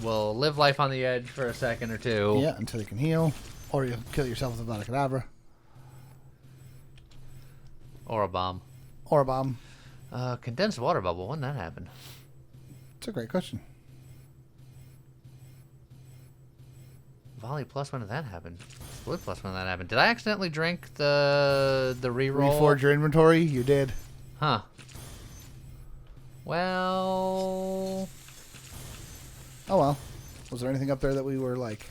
will live life on the edge for a second or two. Yeah, until you can heal. Or you kill yourself with a Magicraft. Or a bomb. Or a bomb. Condensed water bubble. When did that happen? It's a great question. Volley plus, when did that happen? Split plus, when did that happen? Did I accidentally drink the reroll? Reforge your inventory? You did. Huh. Well... Oh well. Was there anything up there that we were like...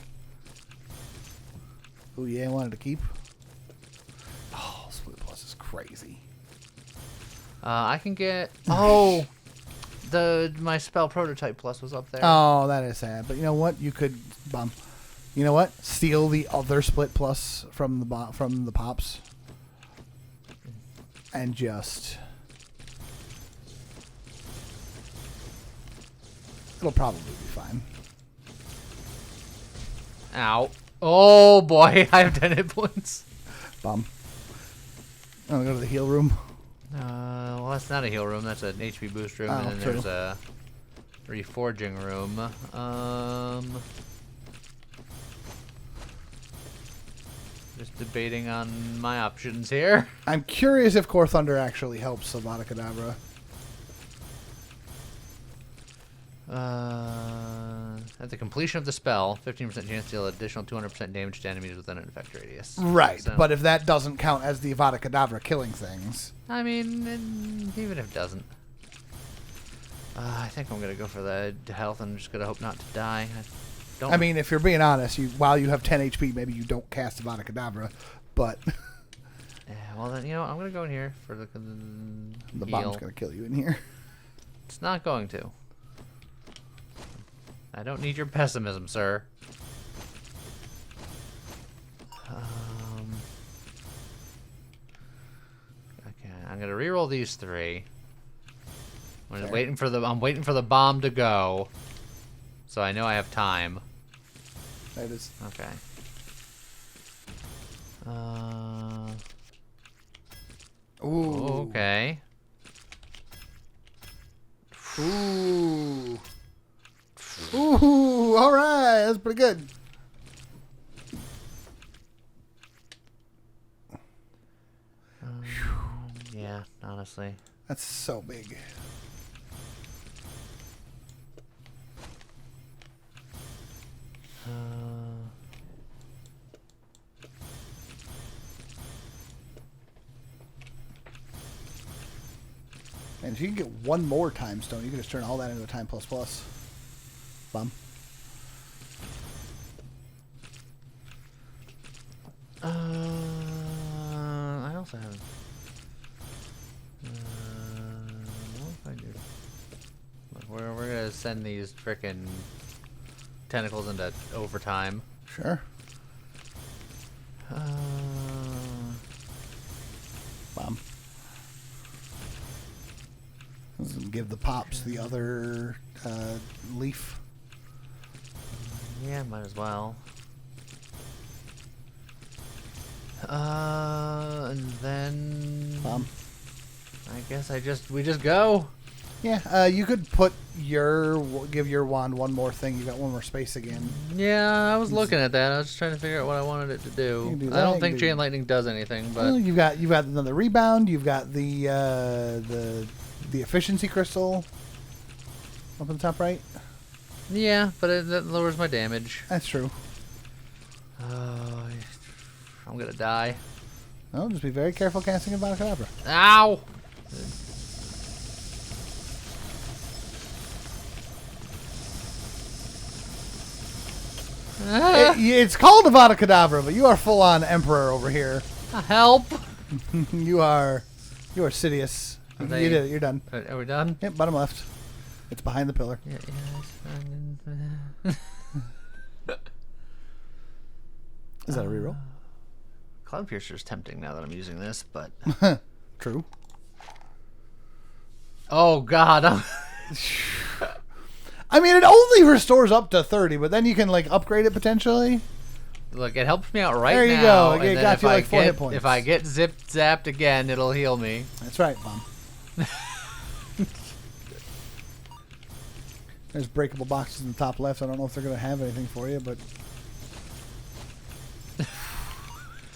Ooh, yeah, wanted to keep? Oh, split plus is crazy. I can get... Oh! My spell prototype plus was up there. Oh, that is sad. But you know what? You could... You know what? Steal the other split plus from the pops. And just... It'll probably be fine. Ow. Oh boy, I have 10 hit points. Bum. I'm gonna go to the heal room. Well, that's not a heal room. That's an HP boost room, and then true. there's a reforging room. Just debating on my options here. I'm curious if Core Thunder actually helps Avada Kedavra. At the completion of the spell, 15% chance to deal additional 200% damage to enemies within an effect radius. Right, So, but if that doesn't count as the Avada Kedavra killing things... I mean, even if it doesn't. I think I'm going to go for the health and I'm just going to hope not to die. I mean, if you're being honest, while you have 10 HP, maybe you don't cast Avada Kedavra, but... Yeah, well then, I'm going to go in here for the The heal. bomb's going to kill you in here. It's not going to. I don't need your pessimism, sir. Okay, I'm gonna reroll these 3. I'm just waiting for the bomb to go, so I know I have time. That is. Okay. Ooh. Okay. Ooh. Ooh, all right. That's pretty good. Yeah, honestly. That's so big. And if you can get one more time stone, you can just turn all that into a time plus plus. Bum. I also have. What if I do? Look, we're gonna send these frickin' tentacles into overtime. Sure. Bum. Give the pops the other leaf. Yeah, might as well. And then I guess we just go. Yeah, you could give your wand one more thing. You got one more space again. Yeah, I was looking at that. I was just trying to figure out what I wanted it to do. I don't think chain lightning does anything, but well, you've got another rebound. You've got the efficiency crystal up on the top right. Yeah, but that lowers my damage. That's true. I'm gonna die. Oh, just be very careful casting a Avada Kedavra. Ow! It's called Avada Kedavra, but you are full on Emperor over here. Help! You are Sidious. You did it. You're done. Are we done? Yep, bottom left. It's behind the pillar. Yeah. Is that a reroll? Cloud Piercer is tempting now that I'm using this, but True. oh god, I mean, it only restores up to 30, but then you can like upgrade it potentially. Look, it helps me out right now. There you go. And It then got if you I like 4 get, hit points. If I get zapped again, it'll heal me. That's right, Mom. There's breakable boxes in the top left. I don't know if they're going to have anything for you, but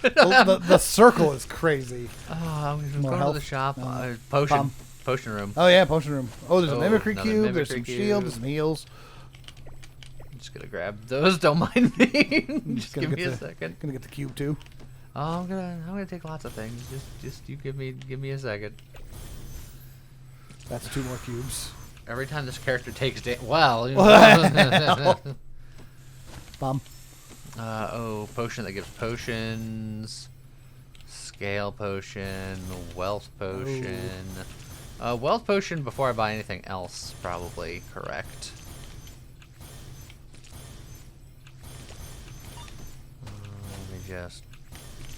the circle is crazy. Oh, I'm More going health? to the shop. No. Potion room. Oh yeah, potion room. Oh, there's a Oh, mimicry another cube. There's mimicry some cube. shield. There's some heals. I'm just gonna grab those. Don't mind me. Just gonna give me get a second. Gonna get the cube too. Oh, I'm gonna take lots of things. Just you give me a second. That's 2 more cubes. Every time this character takes well, you Well, know. Bomb. Oh, potion that gives potions. Scale potion, wealth potion. Wealth potion before I buy anything else, probably correct. Let me just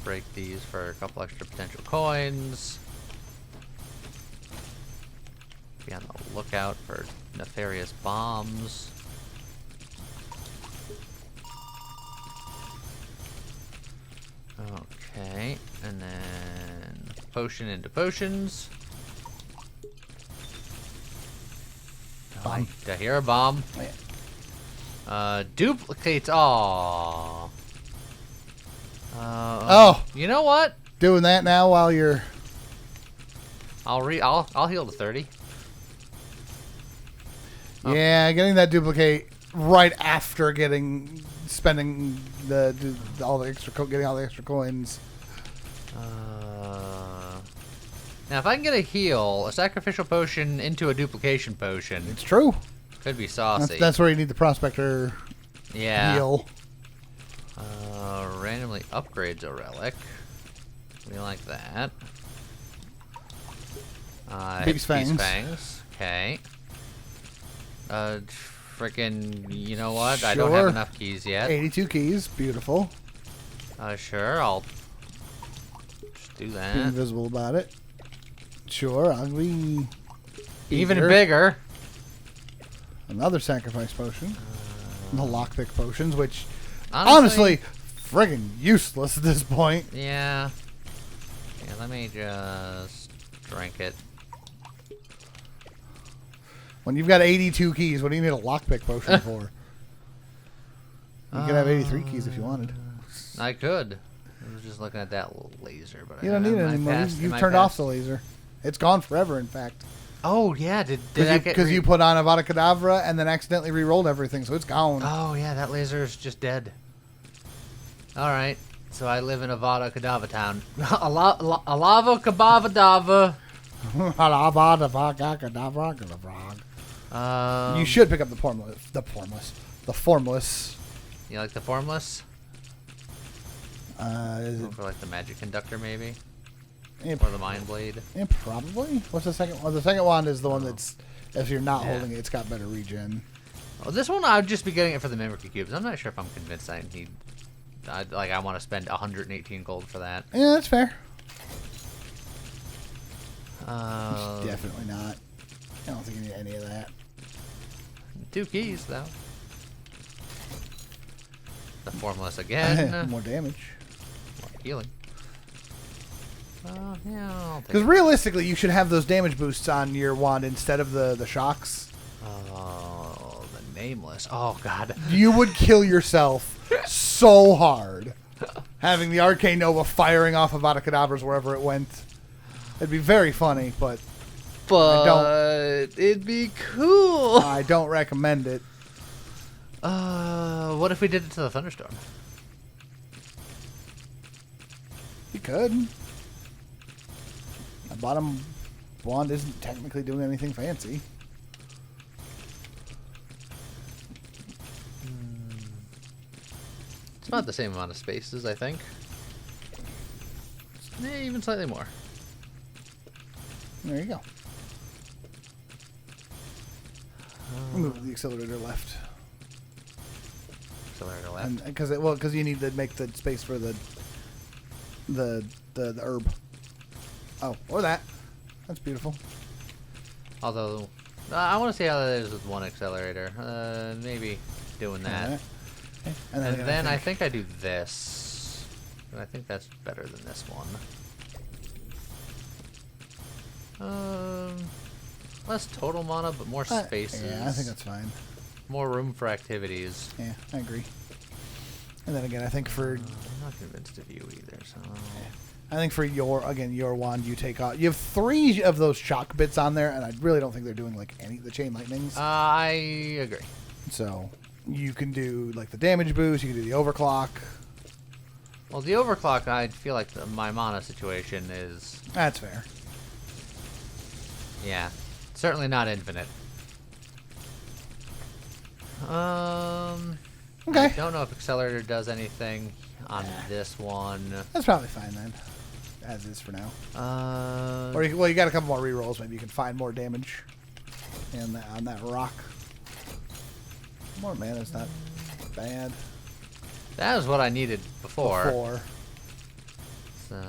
break these for a couple extra potential coins. Be on the lookout for nefarious bombs. Okay, and then potion into potions. Bomb. Did I hear a bomb? Oh, yeah. Duplicates. Aww. Oh. You know what? Doing that now while you're. I'll heal to 30. Oh. Yeah, getting that duplicate right after spending all the extra coins. Now, if I can get a heal, a sacrificial potion into a duplication potion, It's true. could be saucy. That's where you need the prospector yeah. heal. Randomly upgrades a relic. We like that. Beast fangs. Beast fangs. Okay. Frickin', you know what? I don't have Sure. enough keys yet. 82 keys. Beautiful. Sure, I'll just do Be that. invisible about it. Sure, ugly. Even Easier. bigger. Another sacrifice potion. The lockpick potions, which Honestly, honestly, friggin' useless at this point. yeah. Yeah, let me just drink it. When you've got 82 keys, what do you need a lockpick potion for? You could have 83 keys if you wanted. I could. I was just looking at that little laser, but You don't need it anymore. You've turned off the laser. It's gone forever, in fact. Oh yeah, did that get Because you put on Avada Kedavra and then accidentally re-rolled everything, so it's gone. Oh yeah, that laser is just dead. All right, so I live in Avada Kedavra town. Alava Kabavadava. You should pick up the formless. You like the formless? Is Go it, for like the magic conductor maybe, yeah, or the mind blade. yeah, probably. What's the second one? The second one is the one that's, if you're not Yeah. holding it, it's got better regen. Oh, this one I'd just be getting it for the mimicry cubes. I'm not sure if I'm convinced I need. I want to spend 118 gold for that. Yeah, that's fair. Definitely. Definitely not. I don't think you need any of that. 2 keys though. The formless again. More damage. More healing. Yeah, I'll take Because it. realistically, you should have those damage boosts on your wand instead of the shocks. Oh, the nameless. Oh god. You would kill yourself so hard having the Arcane Nova firing off Avada Kedavras wherever it went. It'd be very funny, but But it'd be cool. I don't recommend it. What if we did it to the thunderstorm? You could. My bottom wand isn't technically doing anything fancy. It's about the same amount of spaces, I think. Yeah, even slightly more. There you go. Move the accelerator left. Accelerator left. Because you need to make the space for the herb. Oh, or that. That's beautiful. Although, I want to see how that is with one accelerator. Maybe doing that. Alright. Okay. And then I think I do this. And I think that's better than this one. Less total mana, but more spaces. Yeah, I think that's fine. more room for activities. Yeah, I agree. And then again, I think for... I'm not convinced of you either, so... Yeah. I think for your wand, you take off... You have 3 of those shock bits on there, and I really don't think they're doing, like, any of the chain lightnings. I agree. So, you can do, like, the damage boost, you can do the overclock. Well, the overclock, I feel like my mana situation is... That's fair. Yeah. Certainly not infinite. Okay. I don't know if Accelerator does anything on this one. That's probably fine then, as is for now. Uh, Or you got a couple more rerolls. Maybe you can find more damage on that rock. More mana's not bad. that was what I needed before. So...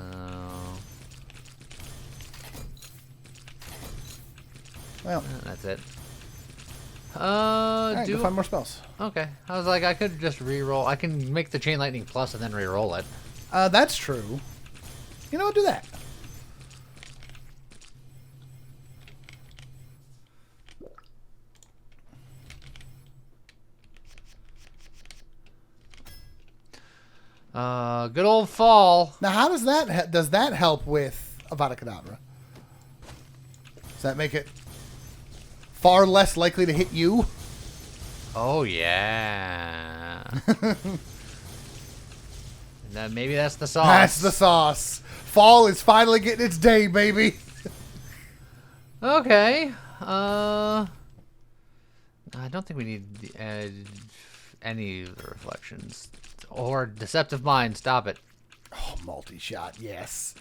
Well, that's it. alright, go find more spells. Okay. I was like, I could just re-roll. I can make the Chain Lightning Plus and then re-roll it. That's true. You know what? Do that. Good old fall. Now, how does that help with Avada Kedavra? Does that make it far less likely to hit you? Oh, yeah. Now, maybe that's the sauce. That's the sauce. Fall is finally getting its day, baby. Okay. I don't think we need any of the reflections. Or Deceptive Mind. Stop it. Oh, multi-shot, yes.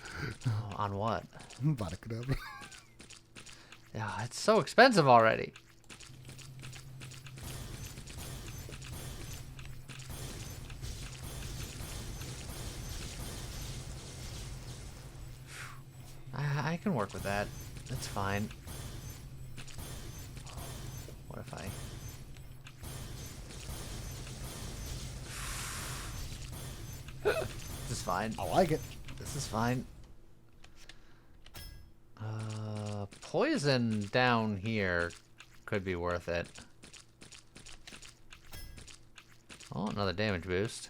Oh, on what? Avada Kedavra. Yeah, it's so expensive already. I can work with that. That's fine. What if I... This is fine. I like it. This is fine. Poison down here could be worth it. Oh, another damage boost.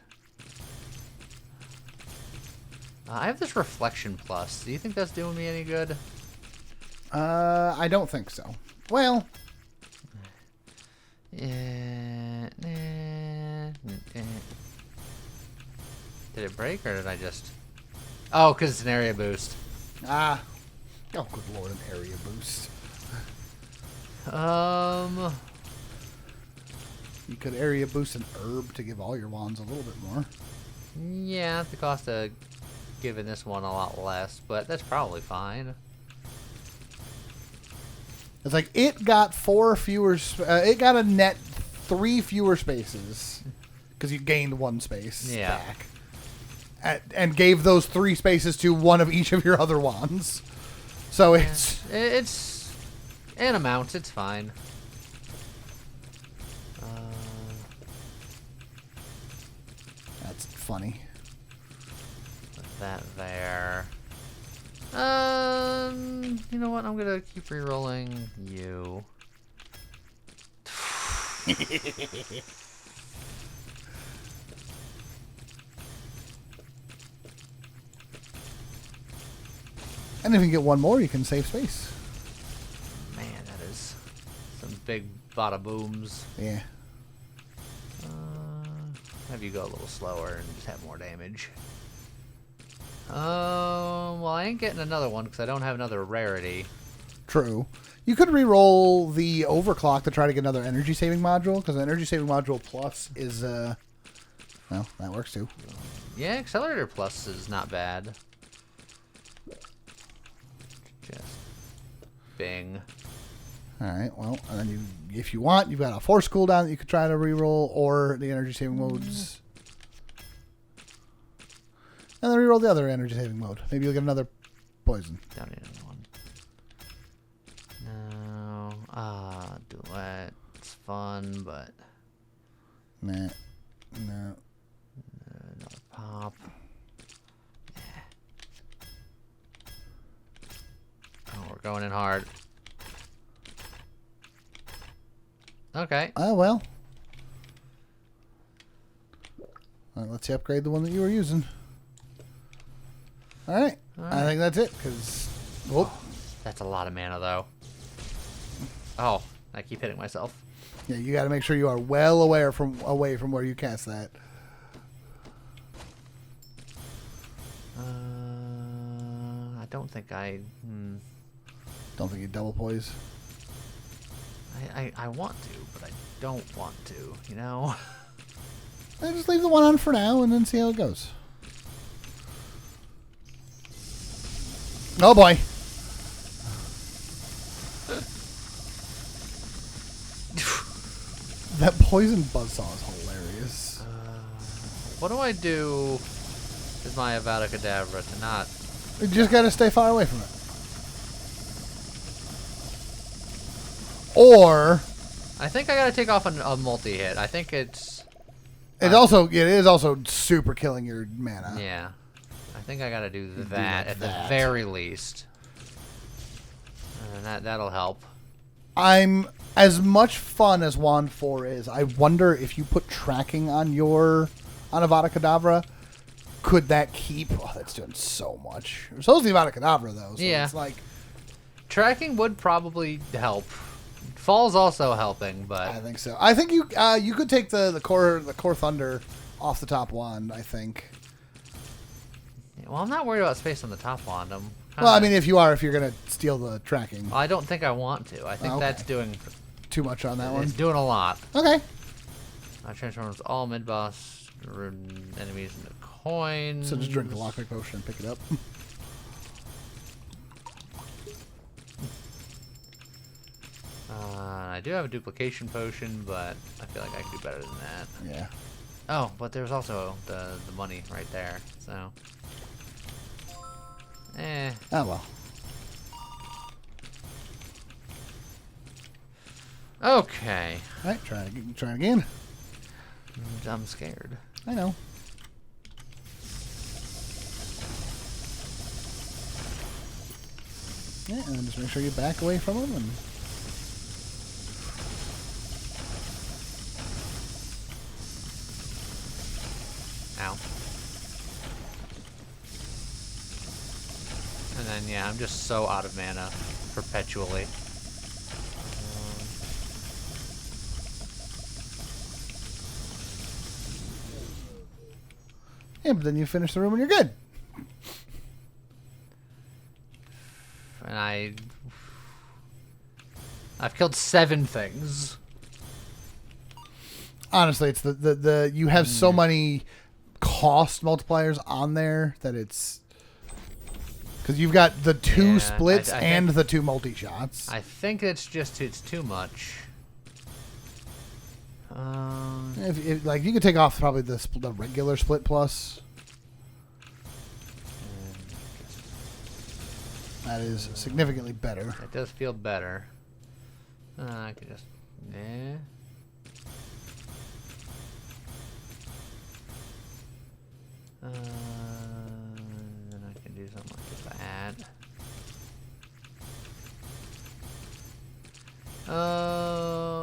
I have this reflection plus. Do you think that's doing me any good? I don't think so. Well, Yeah. Did it break or did I just... Oh, because it's an area boost. oh, good lord, an area boost. You could area boost an herb to give all your wands a little bit more. Yeah, the cost of giving this one a lot less, but that's probably fine. It's like it got 4 fewer. It got a net 3 fewer spaces because you gained 1 space back, and gave those 3 spaces to one of each of your other wands. So it's an amount. It's fine. That's funny. Put that there. You know what? I'm gonna keep rerolling you. And if you get 1 more, you can save space. Man, that is some big bada booms. Yeah. Have you go a little slower and just have more damage. Well, I ain't getting another one because I don't have another rarity. True. You could re-roll the overclock to try to get another energy saving module, because the energy saving module plus is, well, that works too. Yeah, Accelerator Plus is not bad. Just bing. Alright, well, and then if you want, you've got a force cooldown that you could try to re-roll, or the energy saving modes. And then re-roll the other energy saving mode. Maybe you'll get another poison. Don't need another one. No. Duet. It's fun, but... Nah. No. Another pop. Yeah. Oh, we're going in hard. Okay. Oh, well. Let's see, upgrade the one that you were using. All right. I think that's it. Because, that's a lot of mana, though. Oh, I keep hitting myself. Yeah, you got to make sure you are well away from where you cast that. I don't think I. Don't think you double poise. I want to, but I don't want to. You know. Just leave the one on for now and then see how it goes. Oh boy. That poison buzzsaw is hilarious. What do I do with my Avada Kedavra to not... You just gotta stay far away from it. Or... I think I gotta take off a multi-hit. I think it's... It is also super killing your mana. Yeah. I think I gotta do that at the very least. And that'll help. I'm as much fun as Wand 4 is. I wonder if you put tracking on Avada Kedavra, could that keep? Oh, that's doing so much. So is the Avada Kedavra though. So yeah. It's like tracking would probably help. Fall's also helping, but I think so. I think you could take the core thunder off the top wand. I think. Well, I'm not worried about space on the top wand. Well, I mean, if you're gonna steal the tracking. I don't think I want to. I think that's doing too much on that one. It's doing a lot. Okay. Transforms all mid-boss enemies into coins. So just drink the lockpick potion and pick it up. I do have a duplication potion, but I feel like I can do better than that. Yeah. Oh, but there's also the money right there, so... Oh, well. Okay. All right, try again. I'm scared. I know. Yeah, and then just make sure you back away from them. And ow. And then, yeah, I'm just so out of mana perpetually. Yeah, but then you finish the room and you're good. And I've killed 7 things. Honestly, it's the you have so many cost multipliers on there that it's because you've got the 2 splits and the 2 multi shots. I think it's too much. If like you could take off probably the regular split plus. That is significantly better. It does feel better. I could just then I can do something like that.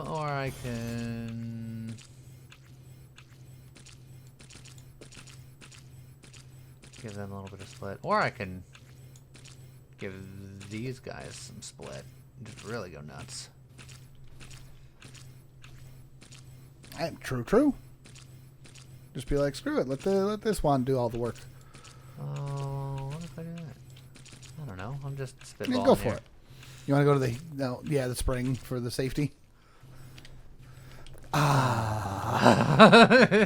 Or I can give them a little bit of split. Or I can give these guys some split and just really go nuts. True. Just be like, screw it. Let this wand do all the work. Oh, what if I do that? I don't know. I'm just spitballing. Yeah, go for it. You want to go to the spring for the safety?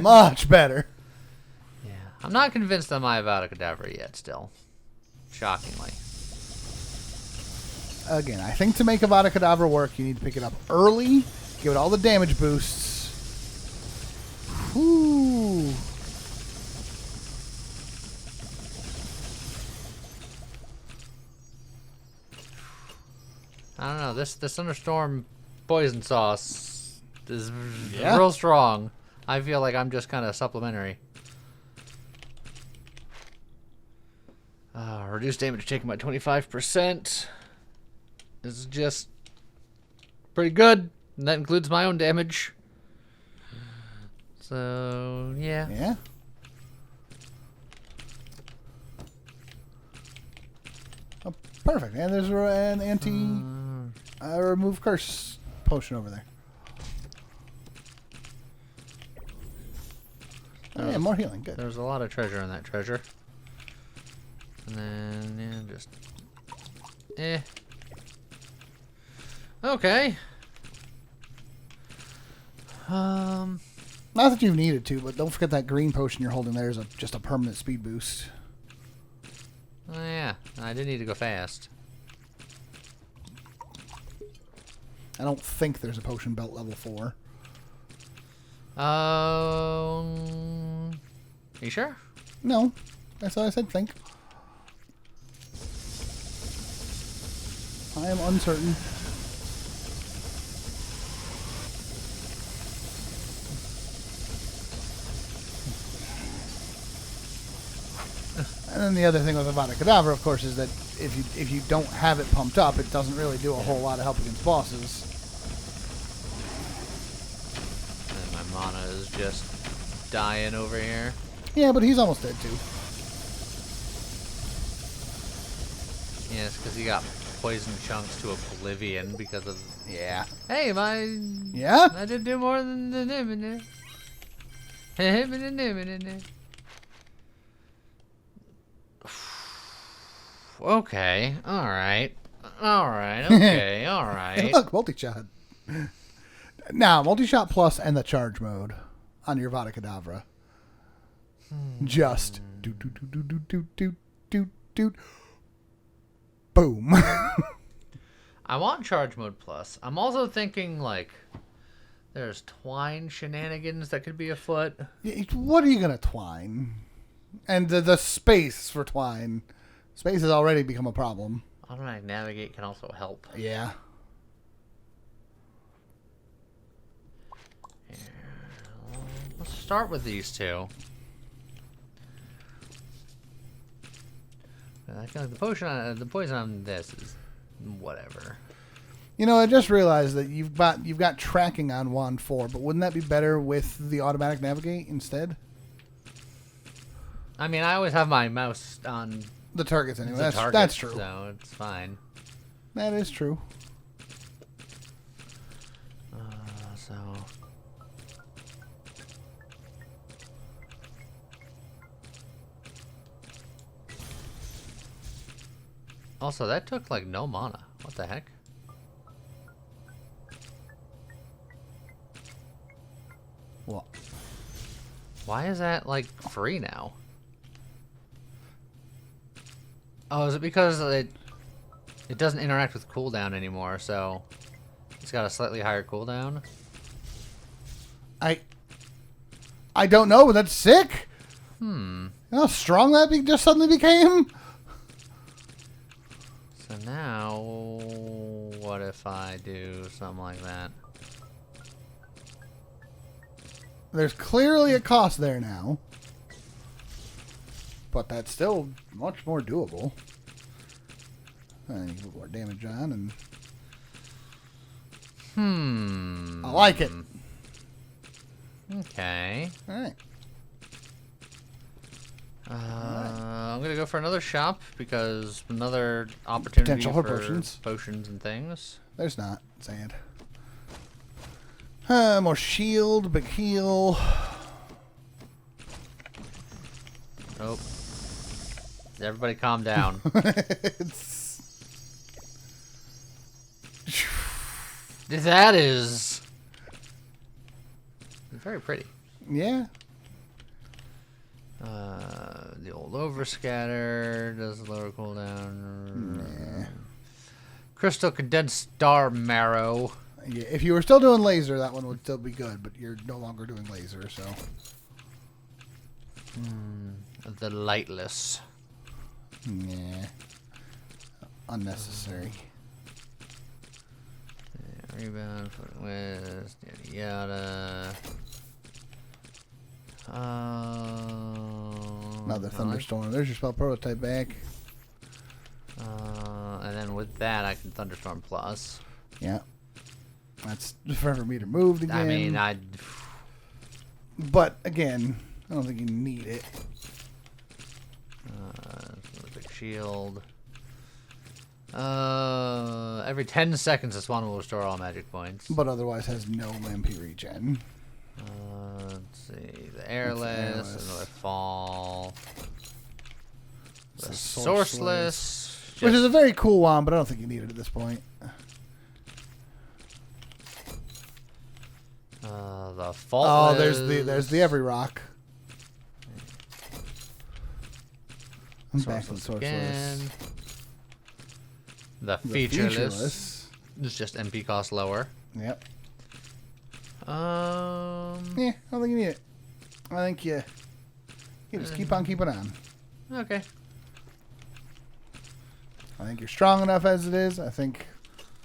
Much better. Yeah. I'm not convinced on my Avada Kedavra yet, still. Shockingly. Again, I think to make Avada Kedavra work, you need to pick it up early, give it all the damage boosts. Whew. I don't know. This Thunderstorm poison sauce is real strong. I feel like I'm just kind of supplementary. Reduced damage taken by 25%. This is just pretty good. And that includes my own damage. So, yeah. Yeah. Perfect. And there's an anti remove curse potion over there. Oh, yeah, more healing. Good. There's a lot of treasure in that treasure. And then, yeah, just... Okay. Not that you've needed to, but don't forget that green potion you're holding there is just a permanent speed boost. Oh, yeah. I did need to go fast. I don't think there's a potion belt level 4. You sure? No. That's what I said, think. I am uncertain. And then the other thing with Avada Kedavra, of course, is that if you don't have it pumped up, it doesn't really do a whole lot of help against bosses. And my mana is just dying over here. Yeah, but he's almost dead too. Yes, because he got poison chunks to oblivion because of... Yeah. Hey, Yeah? I did do more than the name. Okay, alright. Alright, okay, alright. Look, multi-shot. Now, multi-shot plus and the charge mode on your Avada Kedavra. Just doot. Boom. I want charge mode plus. I'm also thinking, like, there's twine shenanigans that could be afoot. What are you going to twine? And the space for twine. Space has already become a problem. Automatic navigate can also help. Yeah. Let's start with these two. I feel like the poison on this is whatever. You know, I just realized that you've got tracking on wand 4, but wouldn't that be better with the automatic navigate instead? I mean, I always have my mouse on the targets anyway. Target, that's true. So it's fine. That is true. So. Also, that took like no mana. What the heck? What? Why is that like free now? Oh, is it because it doesn't interact with cooldown anymore, so it's got a slightly higher cooldown? I don't know, but that's sick. Hmm. You know how strong that just suddenly became? So now, what if I do something like that? There's clearly a cost there now. But that's still much more doable. You put more damage on and... I like it. Okay. Alright. I'm gonna go for another shop because another opportunity Potential for potions and things. There's not. Sad. More shield, big heal. Nope. Everybody calm down. That is very pretty. Yeah. The old overscatter does lower cooldown. Nah. Crystal condensed star marrow. Yeah, if you were still doing laser, that one would still be good, but you're no longer doing laser, so. The lightless. Nah. Unnecessary. Yeah, rebound, foot west, yada yada. Another thunderstorm. There's your spell prototype back. And then with that, I can thunderstorm plus. Yeah. That's forever meter moved again. I mean, But again, I don't think you need it. Big shield. Every 10 seconds, this one will restore all magic points. But otherwise has no Lampy regen. Let's see. The airless, another fall. The sourceless. Which is a very cool wand, but I don't think you need it at this point. The faultless. Oh, there's the every rock. I'm back on sourceless. Again. The featureless. It's just MP cost lower. Yep. Yeah, I don't think you need it. I think you just keep on keeping on. Okay. I think you're strong enough as it is. I think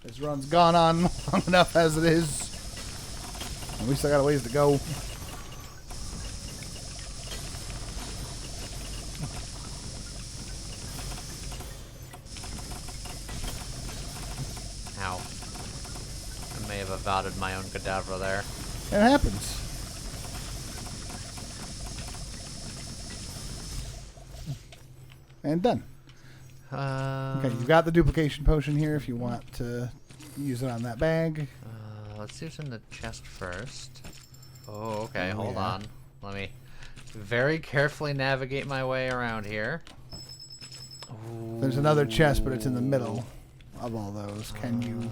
this run's gone on long enough as it is. And we still got a ways to go. Ow. I may have evaded my own cadaver there. It happens. And done. Okay, you've got the duplication potion here if you want to use it on that bag. Let's see what's in the chest first. Oh, okay, hold on. Let me very carefully navigate my way around here. Ooh. There's another chest, but it's in the middle of all those. Can you...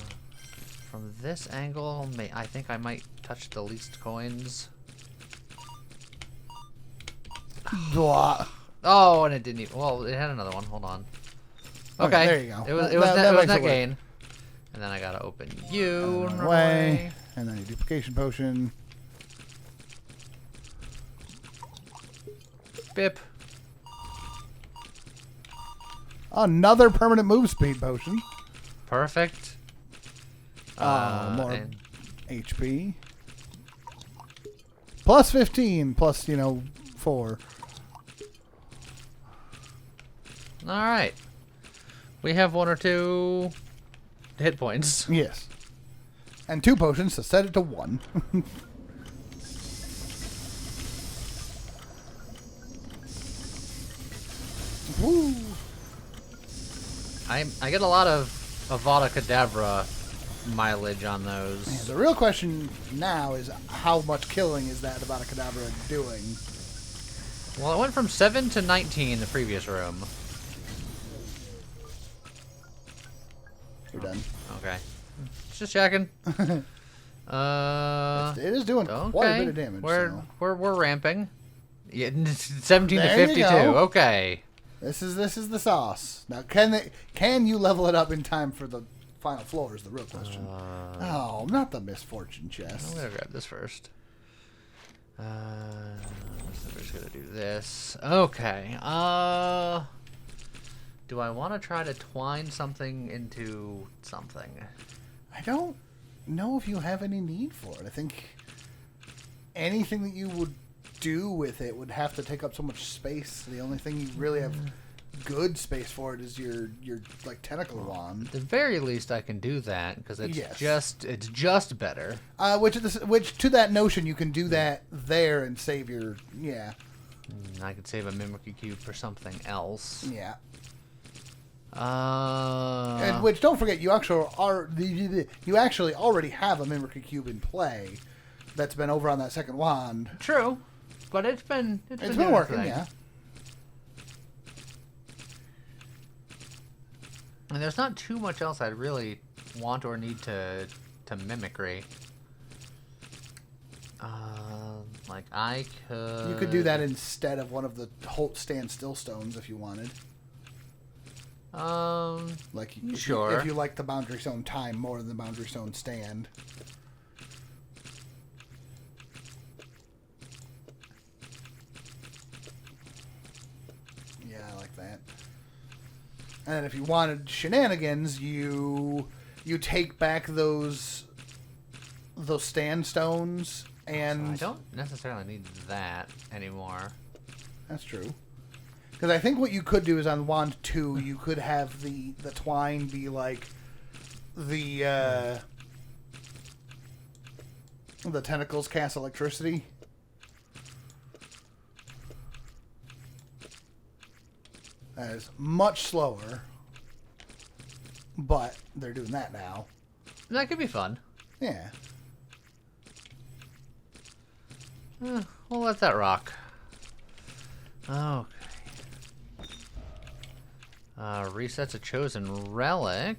From this angle, I think I might touch the least coins. Oh, and it didn't even... Well, it had another one. Hold on. Okay. There you go. It was net gain. And then I gotta open you. And away. And then your duplication potion. Bip. Another permanent move speed potion. Perfect. More HP. Plus 15, plus, 4. Alright. We have 1 or 2 hit points. Yes. And 2 potions to set it to 1. Woo! I get a lot of Avada Kedavra mileage on those. Yeah, the real question now is how much killing is that Avada Kedavra doing? Well, it went from 7 to 19 in the previous room. You're done. Okay. Just checking. It is doing quite a bit of damage. We're ramping. Yeah, 17 there to 52. Okay. This is the sauce. Now, can you level it up in time for the final floor is the real question. Oh, not the misfortune chest. I'm gonna grab this first. So we're just gonna do this. Okay. Do I want to try to twine something into something? I don't know if you have any need for it. I think anything that you would do with it would have to take up so much space. The only thing you really have good space for it is your like tentacle wand. At the very least, I can do that because it's just better. Which to that notion, you can do that there and save your I could save a mimicry cube for something else. Yeah. And which don't forget, you actually already have a mimicry cube in play that's been over on that second wand. True, but it's been working, yeah. And there's not too much else I'd really want or need to mimicry. Like I could. You could do that instead of one of the Holt standstill stones if you wanted. Sure. If you like the boundary stone time more than the boundary stone stand. Yeah, I like that. And then if you wanted shenanigans, you take back those stand stones and... So I don't necessarily need that anymore. That's true. Because I think what you could do is on Wand 2, you could have the twine be like the tentacles cast electricity. That is much slower, but they're doing that now. That could be fun. Yeah. We'll let that rock. Okay. Resets a chosen relic.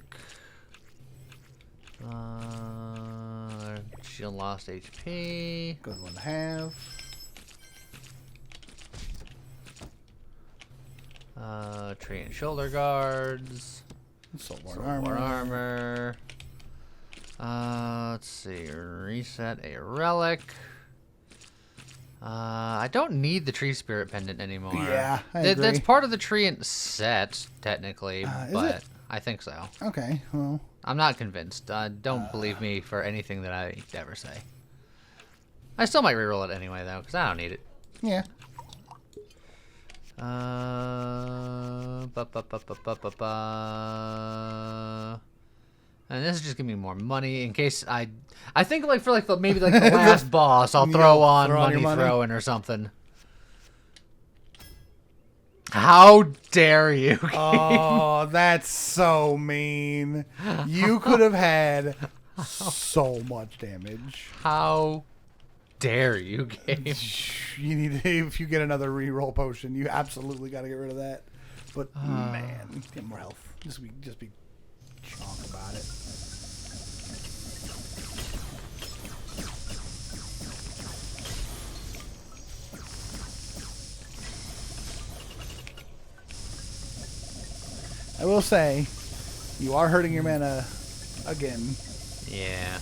Shield lost HP. Good one to have. Tree and shoulder guards. Soulborn armor. Let's see. Reset a relic. I don't need the tree spirit pendant anymore. Yeah, I agree. That's part of the tree set, technically, but I think so. Okay, well. I'm not convinced. Don't believe me for anything that I ever say. I still might reroll it anyway, though, because I don't need it. Yeah. And this is just giving me more money in case I think like for like maybe like the last boss I'll throw on money throwing or something. How dare you? Oh, that's so mean. You could have had so much damage. How dare you, game? You need to, if you get another reroll potion, you absolutely got to get rid of that. But man, get more health. Just be chonk about it. I will say, you are hurting your mana again. Yeah.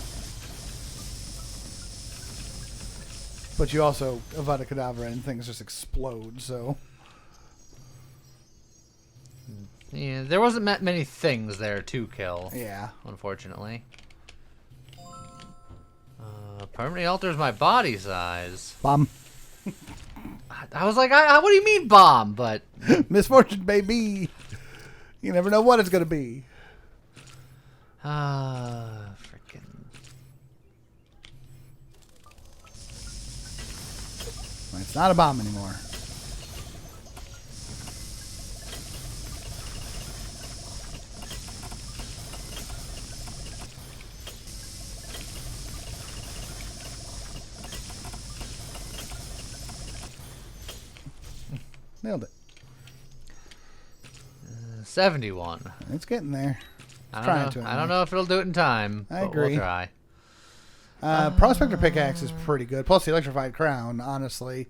But you also Avada Kedavra and things just explode, so. Yeah, there wasn't many things there to kill. Yeah. Unfortunately. Permanently alters my body size. Bomb. I was like, what do you mean bomb? But misfortune, baby. You never know what it's going to be. Freaking. It's not a bomb anymore. Nailed it. 71. It's getting there. I don't know if it'll do it in time. I but agree. We'll try. Prospector Pickaxe is pretty good. Plus the Electrified Crown, honestly.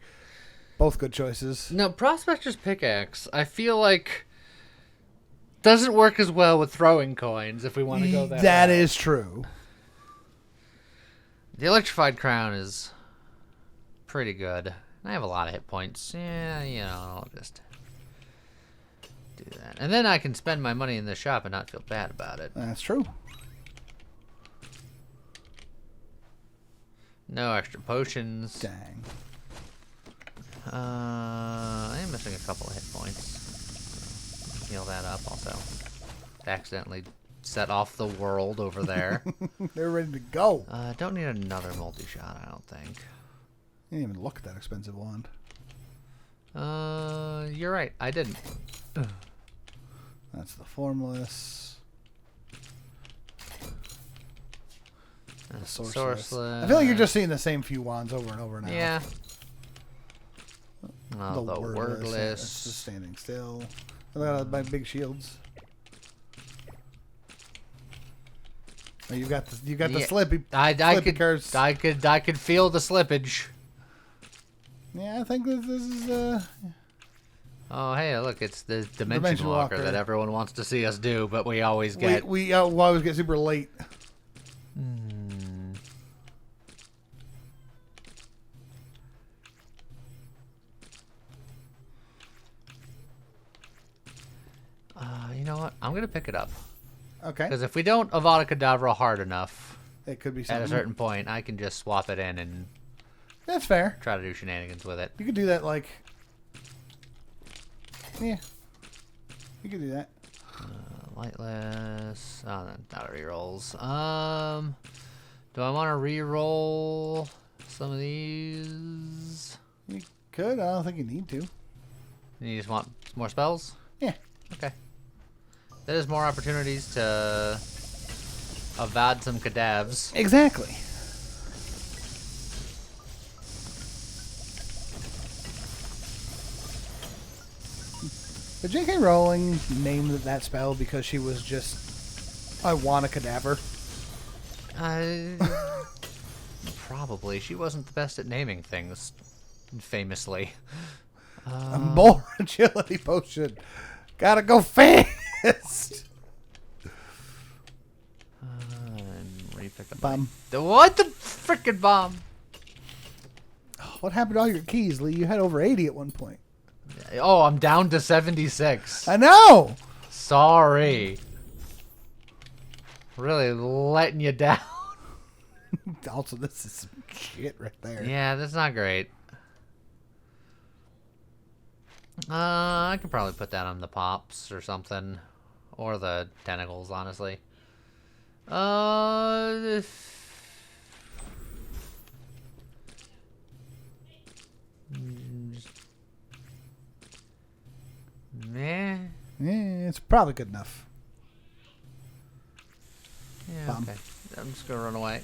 Both good choices. No, Prospector's Pickaxe, I feel like, doesn't work as well with throwing coins if we want to go that That route. is true. The Electrified Crown is pretty good. I have a lot of hit points. Yeah, you know, I'll just do that. And then I can spend my money in the shop and not feel bad about it. That's true. No extra potions. Dang. I am missing a couple of hit points. Heal that up also. Accidentally set off the world over there. They're ready to go. Don't need another multi-shot, I don't think. You didn't even look at that expensive wand. You're right. I didn't. That's the Formless. The Sourceless. I feel like you're just seeing the same few wands over and over now. Yeah. Oh, the Wordless. That's just standing still. Look at my big shields. Oh, you got the slippy. I could feel the slippage. Yeah, I think this is Oh, hey, look, it's the Dimension Walker that everyone wants to see us do, but we always get... We always get super late. You know what? I'm going to pick it up. Okay. Because if we don't Avada Kedavra hard enough, it could be something. at a certain point, I can just swap it in and... That's fair. Try to do shenanigans with it. You could do that, like... Yeah. You could do that. Lightless. Oh, not rerolls. Do I want to reroll some of these? You could. I don't think you need to. You just want more spells? Yeah. Okay. There's more opportunities to evade some cadavs. Exactly. But J.K. Rowling named that spell because she was just, I want a cadaver. Probably. She wasn't the best at naming things, famously. More agility potion. Gotta go fast. And repick up Bomb. What the frickin' bomb? What happened to all your keys, Lee? You had over 80 at one point. Oh, I'm down to 76. I know. Sorry. Really letting you down. Also, this is some shit right there. Yeah, that's not great. I could probably put that on the pops or something. Or the tentacles, honestly. Meh. Yeah, it's probably good enough. Yeah, Bomb. okay. I'm just gonna run away.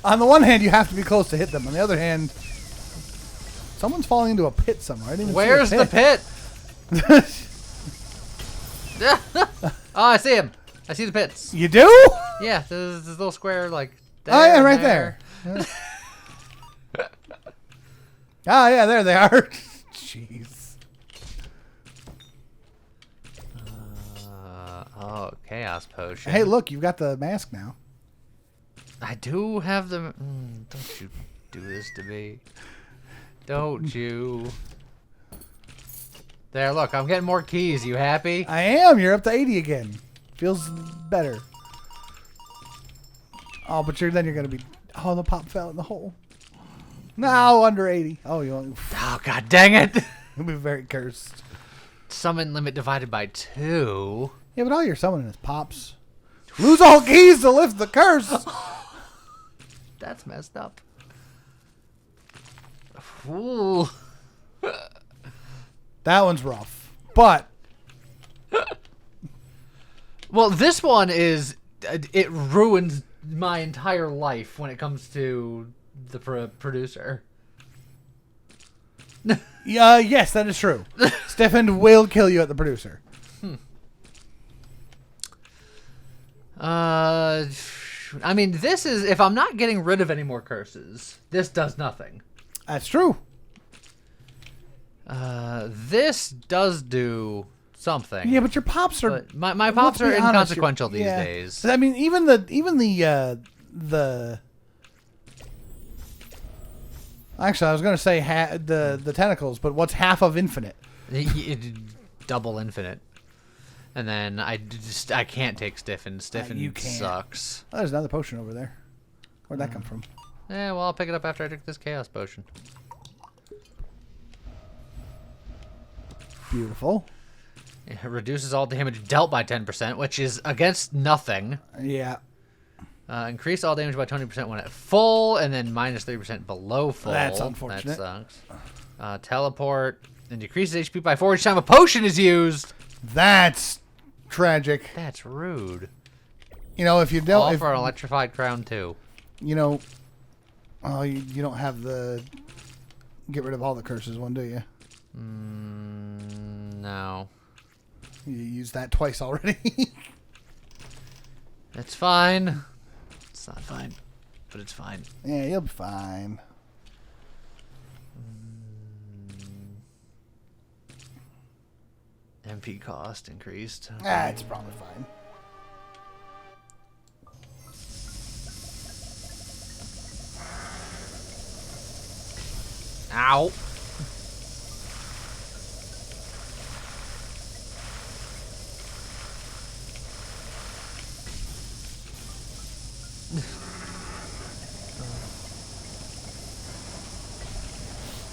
On the one hand, you have to be close to hit them. On the other hand, someone's falling into a pit somewhere. I didn't even Where's see the pit? Oh, I see him. I see the pits. You do? Yeah, there's this little square, like, there, Oh, yeah, right there. Oh, yeah, there they are. Jeez. Oh, chaos potion. Hey, look, you've got the mask now. I do have the... don't you do this to me. Don't you. There, look, I'm getting more keys. You happy? I am. You're up to 80 again. Feels better. Oh, but then you're going to be... Oh, the pop fell in the hole. No, under 80. Oh, you only... Oh, god dang it. You'll be very cursed. Summon limit divided by 2. Yeah, but all you're summoning is pops. Lose all keys to lift the curse. That's messed up. Ooh. That one's rough. But... Well, this one is... It ruins my entire life when it comes to the producer. Yes, that is true. Stefan will kill you at the producer. I mean, this is... If I'm not getting rid of any more curses, this does nothing. That's true. This does do something. Yeah, but your pops are... But my pops are inconsequential these days. I mean, even the Actually, I was going to say the tentacles, but what's half of infinite? Double infinite. And then I can't take Stiffen. Stiffen you can't. sucks. Oh, there's another potion over there. Where'd that come from? Yeah, well, I'll pick it up after I drink this chaos potion. Beautiful. It reduces all damage dealt by 10%, which is against nothing. Yeah. Increase all damage by 20% when at full, and then minus 30% below full. That's unfortunate. That sucks. Teleport, and decreases HP by 4 each time a potion is used. That's tragic. That's rude. You know, if you don't... All for an electrified crown, too. You know... Oh, you don't have the... Get rid of all the curses one, do you? No. You used that twice already. It's fine. It's not fine, but it's fine. Yeah, you'll be fine. MP cost increased. Okay. Ah, it's probably fine. Ow.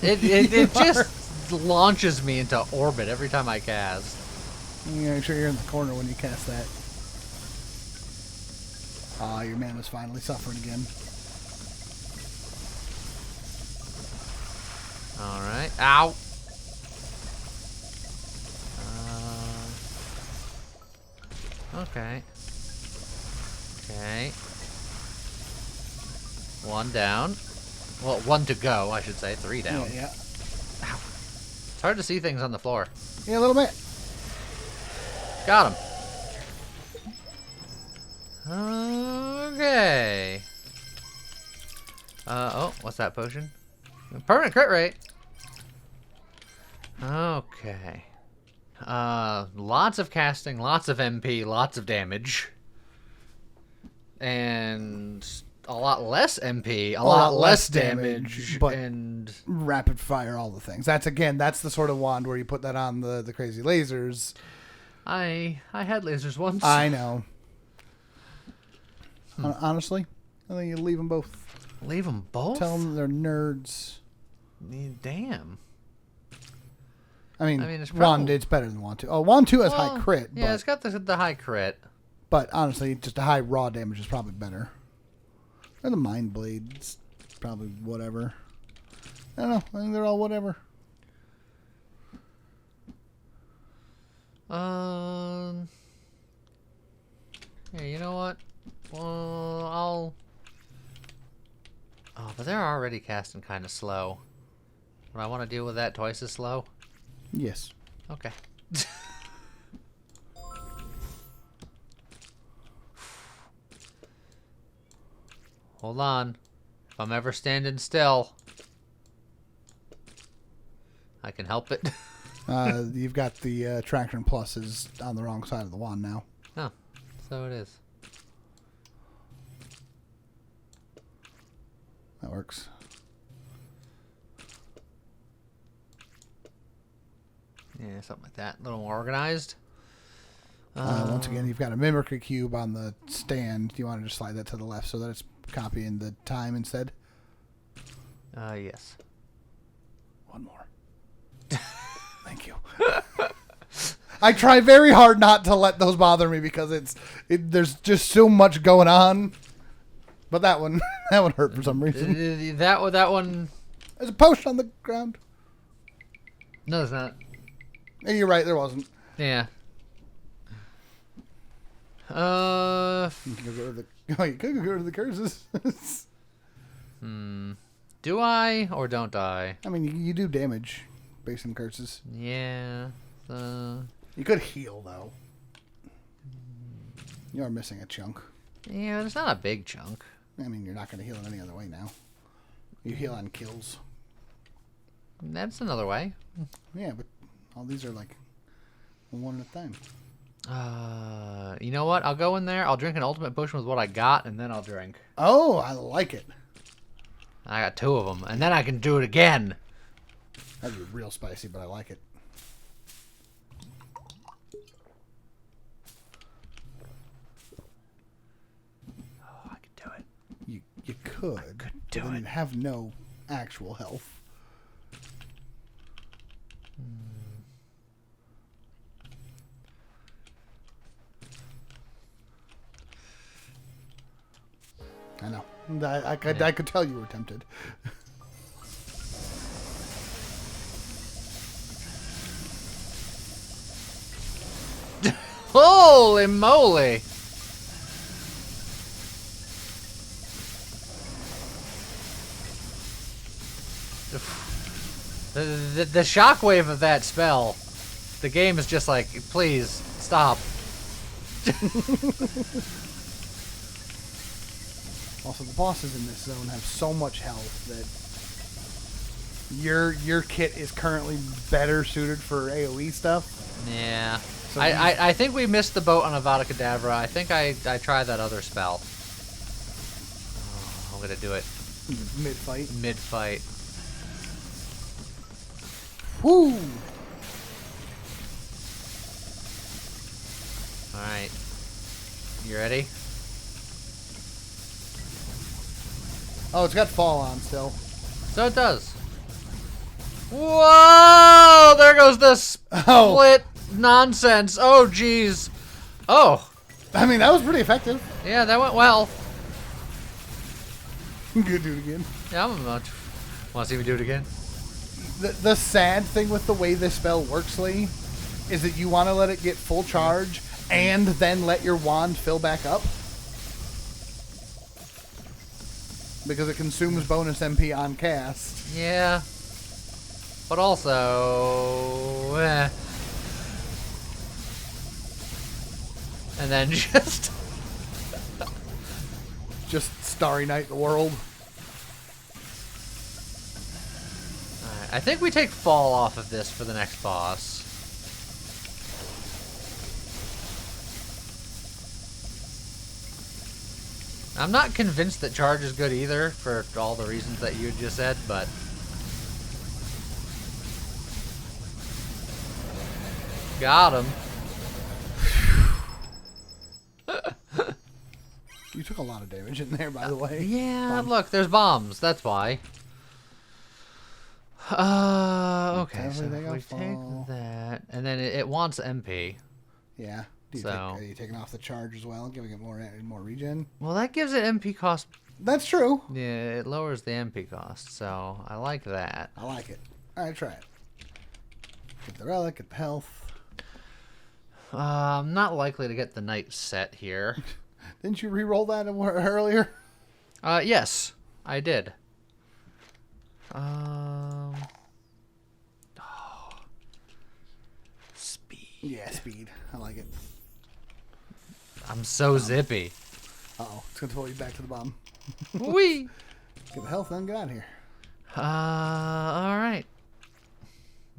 It just launches me into orbit every time I cast. You gotta make sure you're in the corner when you cast that. Ah, your mana's finally suffering again. Alright. Ow. Okay. Okay. One down. Well, one to go, I should say. 3 down. Yeah. Ow. It's hard to see things on the floor. Yeah, a little bit. Got him. Okay. Oh, what's that potion? Permanent crit rate. Okay. Lots of casting, lots of MP, lots of damage. And a lot less MP, a lot less damage, but and rapid fire all the things. That's the sort of wand where you put that on the crazy lasers. I had lasers once. I know. Honestly, I think you leave them both. Leave them both? Tell them they're nerds. Damn. I mean it's Wand, it's better than Wand 2. Oh, Wand 2 has high crit. Yeah, it's got the high crit. But honestly, just a high raw damage is probably better. Or the Mind Blade's probably whatever. I don't know. I think they're all whatever. Yeah, you know what? Well, Oh, but they're already casting kind of slow. Would I want to deal with that twice as slow? Yes. Okay. Hold on. If I'm ever standing still, I can help it. You've got the Traction Pluses on the wrong side of the wand now. Oh, so it is. That works. Yeah, something like that. A little more organized. Once again, you've got a Mimicry Cube on the stand. You want to just slide that to the left so that it's copying the time instead? Yes. One more. Thank you. I try very hard not to let those bother me because there's just so much going on. But that one hurt for some reason. That one. There's a potion on the ground. No, there's not. Yeah, you're right. There wasn't. Yeah. You could go to the curses. Do I or don't I? I mean, you do damage based on curses. Yeah. You could heal though. You are missing a chunk. Yeah, it's not a big chunk. I mean, you're not going to heal in any other way now. You heal on kills. That's another way. Yeah, but all these are like one at a time. You know what? I'll go in there. I'll drink an ultimate potion with what I got, and then I'll drink. Oh, I like it. I got 2 of them, and then I can do it again. That'd be real spicy, but I like it. Oh, I can do it. You could, could do but then it. you'd have no actual health. I know. I could tell you were tempted. Holy moly! The shockwave of that spell, the game is just like, please stop. Also, the bosses in this zone have so much health that your kit is currently better suited for AoE stuff. Yeah. So I think we missed the boat on Avada Kedavra. I think I tried that other spell. Oh, I'm gonna do it. Mid-fight. Mid-fight. Woo! Alright. You ready? Oh, it's got fall on still. So it does. Whoa! There goes the split nonsense. Oh, jeez. Oh. I mean, that was pretty effective. Yeah, that went well. You could do it again. Yeah, I'm about to. Want to see me do it again? The sad thing with the way this spell works, Lee, is that you want to let it get full charge, and then let your wand fill back up? Because it consumes bonus MP on cast. Yeah. But also... And then just... just Starry Night the world. Alright, I think we take fall off of this for the next boss. I'm not convinced that charge is good either, for all the reasons that you just said, but... Got him. You took a lot of damage in there, by the way. Yeah, look, there's bombs. That's why. Okay, so we take that, and then it wants MP. Yeah. Are you taking off the charge as well, giving it more regen? Well, that gives it MP cost. That's true. Yeah, it lowers the MP cost, so I like that. I like it. All right, try it. Get the relic, get the health. I'm not likely to get the night set here. Didn't you re-roll that earlier? Yes, I did. Speed. Yeah, speed. I like it. I'm so zippy. Uh-oh. It's going to pull you back to the bottom. Whee! Get the health and get out of here. Alright.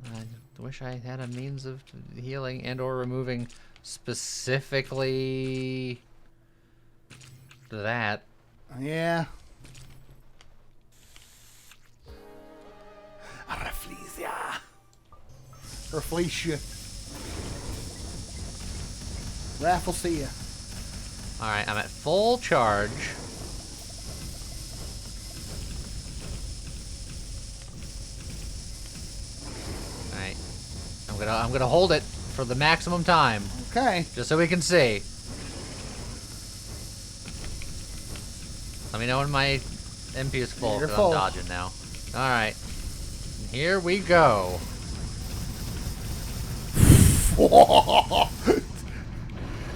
I wish I had a means of healing and or removing specifically that. Yeah. Rafflesia. Rafflesia. Alright, I'm at full charge. Alright. I'm gonna hold it for the maximum time. Okay. Just so we can see. Let me know when my MP is full, because I'm dodging now. Alright. Here we go.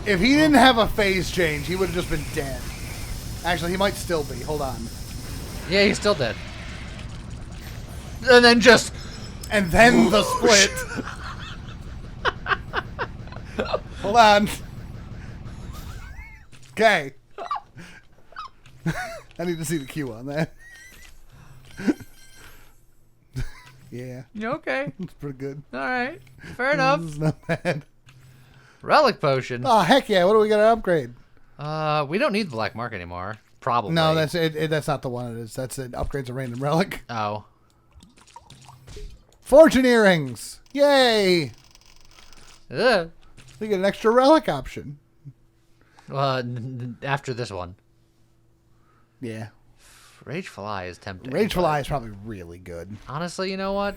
If he didn't have a phase change, he would have just been dead. Actually, he might still be. Hold on. Yeah, he's still dead. And then just... And then the split. Hold on. Okay. I need to see the Q on that. Yeah. Okay. It's pretty good. Alright. Fair enough. This is not bad. Relic potion. Oh, heck yeah. What do we got to upgrade? We don't need the black mark anymore. Probably. No, that's it. That's not the one it is. That's it. Upgrades a random relic. Oh. Fortune earrings. Yay. Ugh. You get an extra relic option. After this one. Yeah. Rageful Eye is tempting. Rageful Eye is probably really good. Honestly, you know what?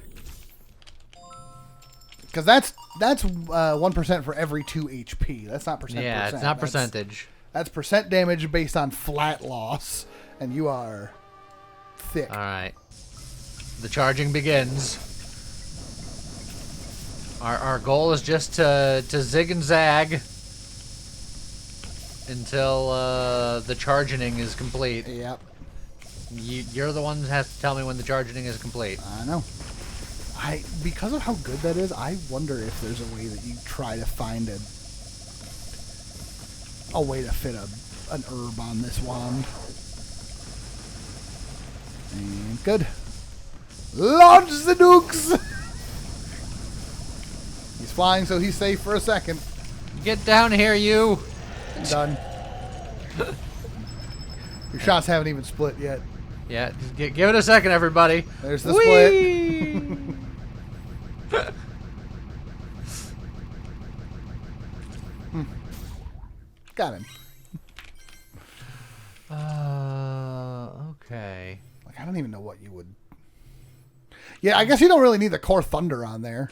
Because that's 1% for every 2 HP. That's not percent. Yeah, it's not percentage. That's percent damage based on flat loss, and you are thick. All right. The charging begins. Our goal is just to zig and zag until the charging is complete. Yep. You're the one that has to tell me when the charging is complete. I know. Because of how good that is, I wonder if there's a way that you try to find a way to fit an herb on this wand. And good. Launch the nukes! He's flying, so he's safe for a second. Get down here, you! Done. Your shots haven't even split yet. Yeah, give it a second, everybody. There's the Whee! split. Got him. Okay. Like, I don't even know what you would... Yeah, I guess you don't really need the core thunder on there.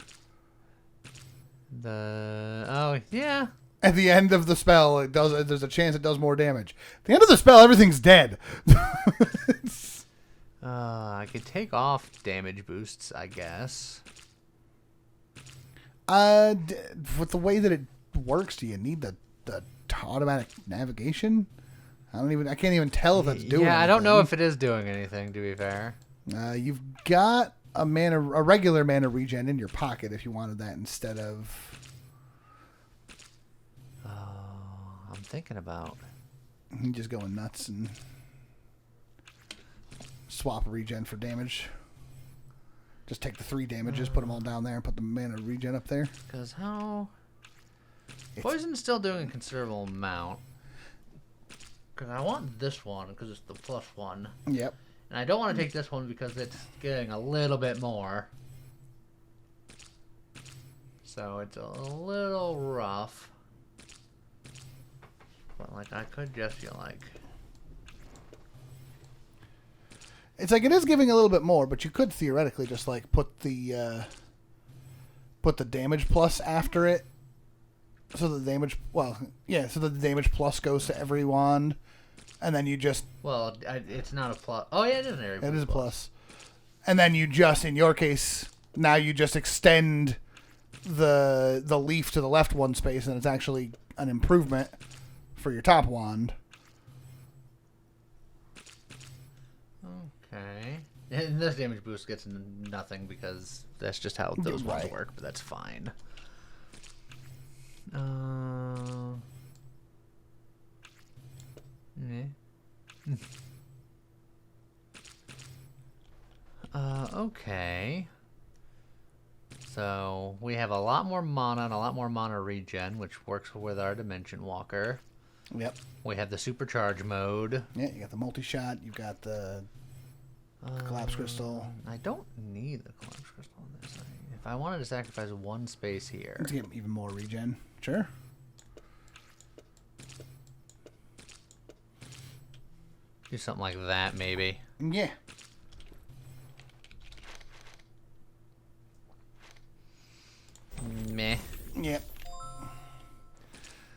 Oh, yeah. At the end of the spell, there's a chance it does more damage. At the end of the spell, everything's dead. I could take off damage boosts, I guess. With the way that it works. Do you need the automatic navigation? I can't even tell if it's doing anything. I don't know if it is doing anything, to be fair. You've got a regular mana regen in your pocket if you wanted that instead of... I'm thinking about... You just going nuts and swap regen for damage. Just take the 3 damages, put them all down there, and put the mana regen up there. Because how... Poison's still doing a considerable amount. Because I want this one, because it's the +1. Yep. And I don't want to take this one because it's getting a little bit more. So it's a little rough. But, like, I could just feel like... It's like it is giving a little bit more, but you could theoretically just, like, put the damage plus after it. So the damage... Well, yeah, so the damage plus goes to every wand. And then you just... Well, it's not a plus. Oh, yeah, it is an area plus. It is a plus. And then you just, in your case, now you just extend the leaf to the left 1 space, and it's actually an improvement for your top wand. Okay. And this damage boost gets nothing because that's just how those wands work, but that's fine. Okay. So we have a lot more mana and a lot more mana regen, which works with our Dimension Walker. Yep. We have the supercharge mode. Yeah, you got the multi-shot. You've got the collapse crystal. I don't need the collapse crystal on this thing. If I wanted to sacrifice 1 space here. Let's get even more regen. Sure. Do something like that, maybe. Yeah. Meh. Yeah.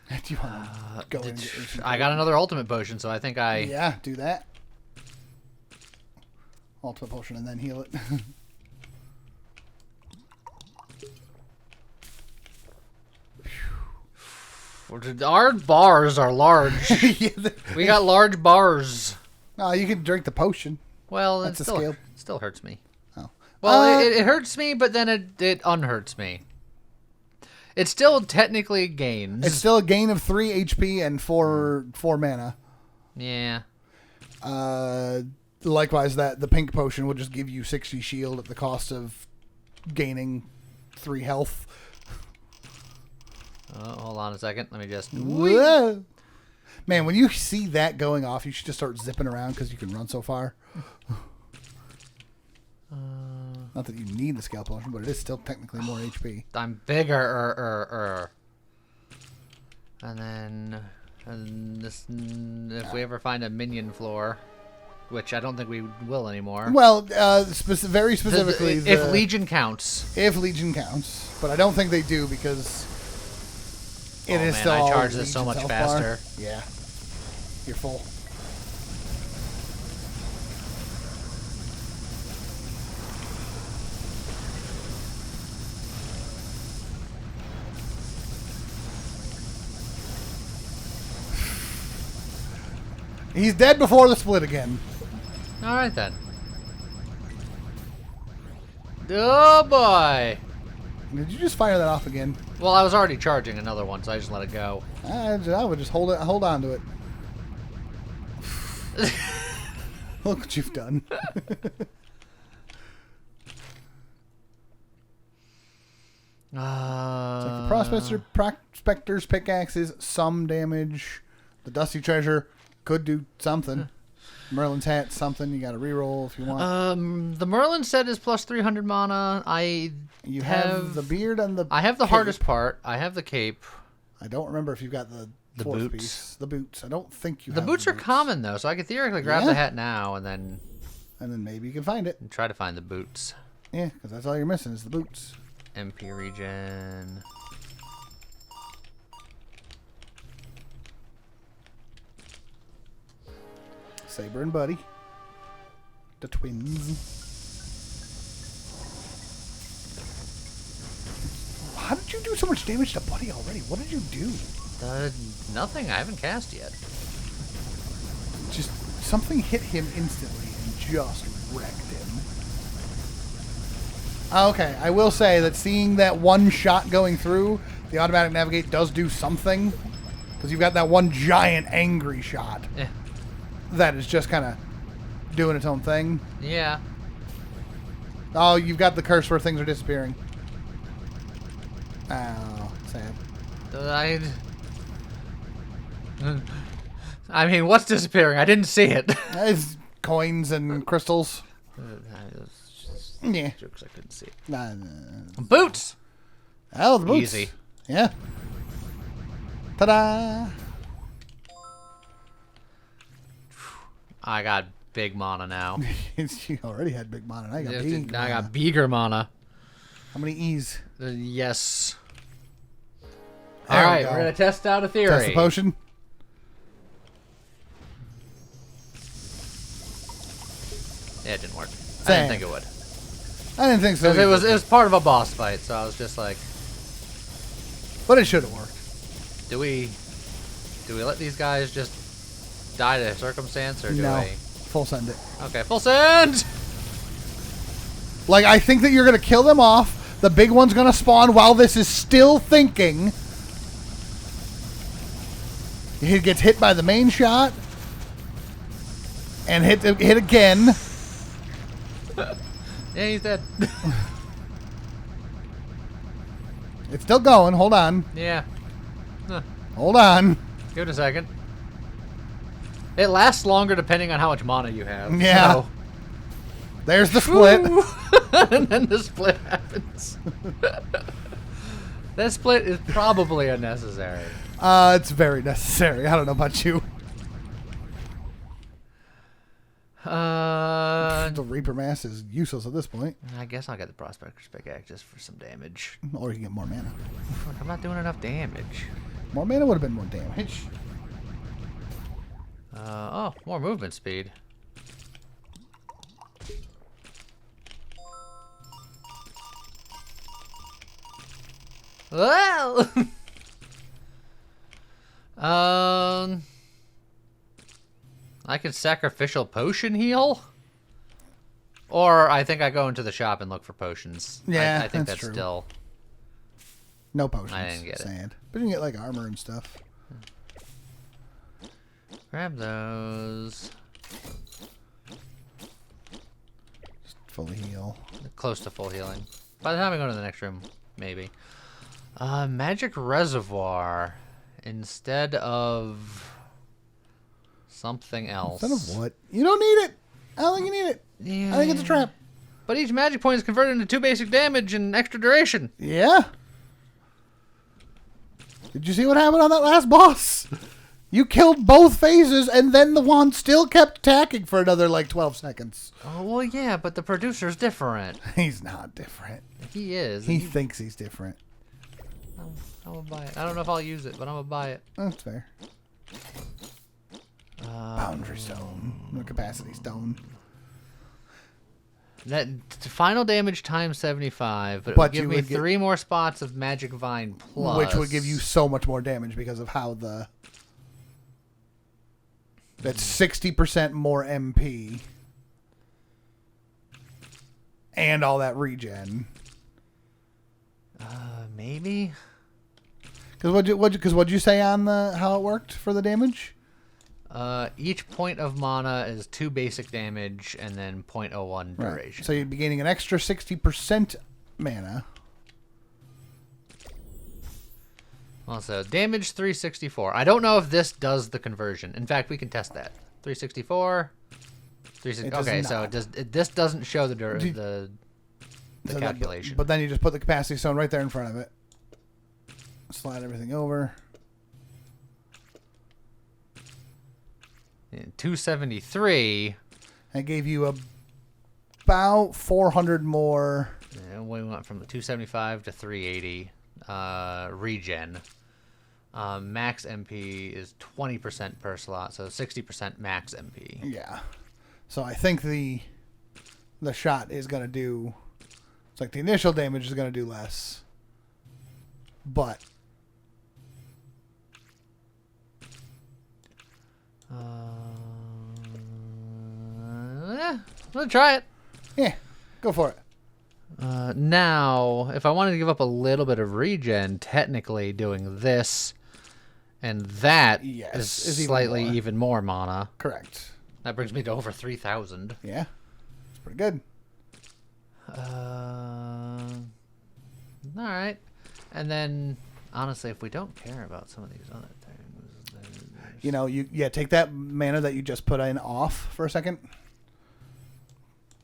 Do you want to go into I got another ultimate potion, so I think I... Yeah, do that. Ultimate potion and then heal it. Our bars are large. Yeah, we got large bars. No, you can drink the potion. Well, That's it still hurts me. Oh. Well, it hurts me, but then it unhurts me. It still technically gains. It's still a gain of 3 HP and 4 mana. Yeah. Likewise, the pink potion will just give you 60 shield at the cost of gaining 3 health. Hold on a second. Let me just... Whoa. Man, when you see that going off, you should just start zipping around because you can run so far. Not that you need the scale potion, but it is still technically more HP. I'm bigger. And then this, if we ever find a minion floor, which I don't think we will anymore. Well, very specifically, if Legion counts. If Legion counts, but I don't think they do because it is still. I charge this so much faster. Yeah, you're full. He's dead before the split again. Alright then. Oh boy! Did you just fire that off again? Well, I was already charging another one, so I just let it go. I would just hold on to it. Look what you've done. It's like the Prospector's pickaxe is some damage. The Dusty Treasure could do something. Merlin's hat, something. You got to reroll if you want. The Merlin set is plus 300 mana. You have the beard and the I have the cape. hardest part. I have the cape. I don't remember if you've got the fourth boots. Piece. The boots. I don't think you The have boots the are common, though, so I could theoretically grab the hat now and then maybe you can find it. and try to find the boots. Yeah, because that's all you're missing is the boots. MP regen. Saber and Buddy. The twins. How did you do so much damage to Buddy already? What did you do? Nothing. I haven't cast yet. Just something hit him instantly and just wrecked him. Okay, I will say that seeing that one shot going through, the automatic navigate does do something. Because you've got that one giant angry shot. Yeah. That is just kind of doing its own thing. Yeah. Oh, you've got the curse where things are disappearing. Oh, sad. I mean, what's disappearing? I didn't see it. It's coins and crystals. Yeah. Jokes I couldn't see. Boots! Oh, the boots. Easy. Yeah. Ta-da! I got big mana now. You already had big mana. Now you got I got bigger mana. How many E's? Yes. There Alright, we go. we're going to test out a theory. Test the potion. Yeah, it didn't work. I Same. didn't think it would. I didn't think so. It was part of a boss fight, so I was just like, But it should have worked. do we let these guys just die to circumstance, or do No. we? Full send it. Okay, full send! Like, I think that you're going to kill them off. The big one's going to spawn while this is still thinking. He gets hit by the main shot. And hit again. Yeah, he's dead. It's still going. Hold on. Yeah. Huh. Hold on. Give it a second. It lasts longer depending on how much mana you have. Yeah. So. There's the split. And then the split happens. That split is probably unnecessary. It's very necessary. I don't know about you. The Reaper Mass is useless at this point. I guess I'll get the Prospector's Pickaxe just for some damage. Or you get more mana. I'm not doing enough damage. More mana would have been more damage. Oh, more movement speed. Well, I could sacrificial potion heal, or I think I go into the shop and look for potions. Yeah, I think that's true. Still. No potions. I didn't get it. Sad. But you can get like armor and stuff. Grab those. Just fully heal. Close to full healing. By the time I go to the next room, maybe. Magic Reservoir instead of something else. Instead of what? You don't need it. I don't think you need it. Yeah. I think it's a trap. But each magic point is converted into 2 basic damage and extra duration. Yeah. Did you see what happened on that last boss? You killed both phases, and then the wand still kept attacking for another, like, 12 seconds. Oh, well, yeah, but the producer's different. He's not different. He is. He thinks he's different. I'm gonna buy it. I don't know if I'll use it, but I'm gonna buy it. That's fair. Boundary stone. No capacity stone. That final damage times 75, but it But would give you me would get- 3 more spots of Magic Vine plus. Which would give you so much more damage because of how the... That's 60% more MP. And all that regen. Maybe? Because what'd you say on how it worked for the damage? Each point of mana is 2 basic damage and then 0.01 duration. Right. So you'd be gaining an extra 60% mana. Also, damage 364. I don't know if this does the conversion. In fact, we can test that. 364. Okay, so it does. This doesn't show the So calculation. but then you just put the capacity stone right there in front of it. Slide everything over. 273. That gave you about 400 more. Yeah, we went from 275 to 380 regen. Max MP is 20% per slot, so 60% max MP. Yeah. So I think the shot is going to do... It's like the initial damage is going to do less. but we'll try it. Yeah, go for it. Now, if I wanted to give up a little bit of regen, technically doing this and that is slightly even more mana. Correct. That brings me to over 3,000. Yeah, it's pretty good. All right. And then, honestly, if we don't care about some of these other things... You know, take that mana that you just put in off for a second.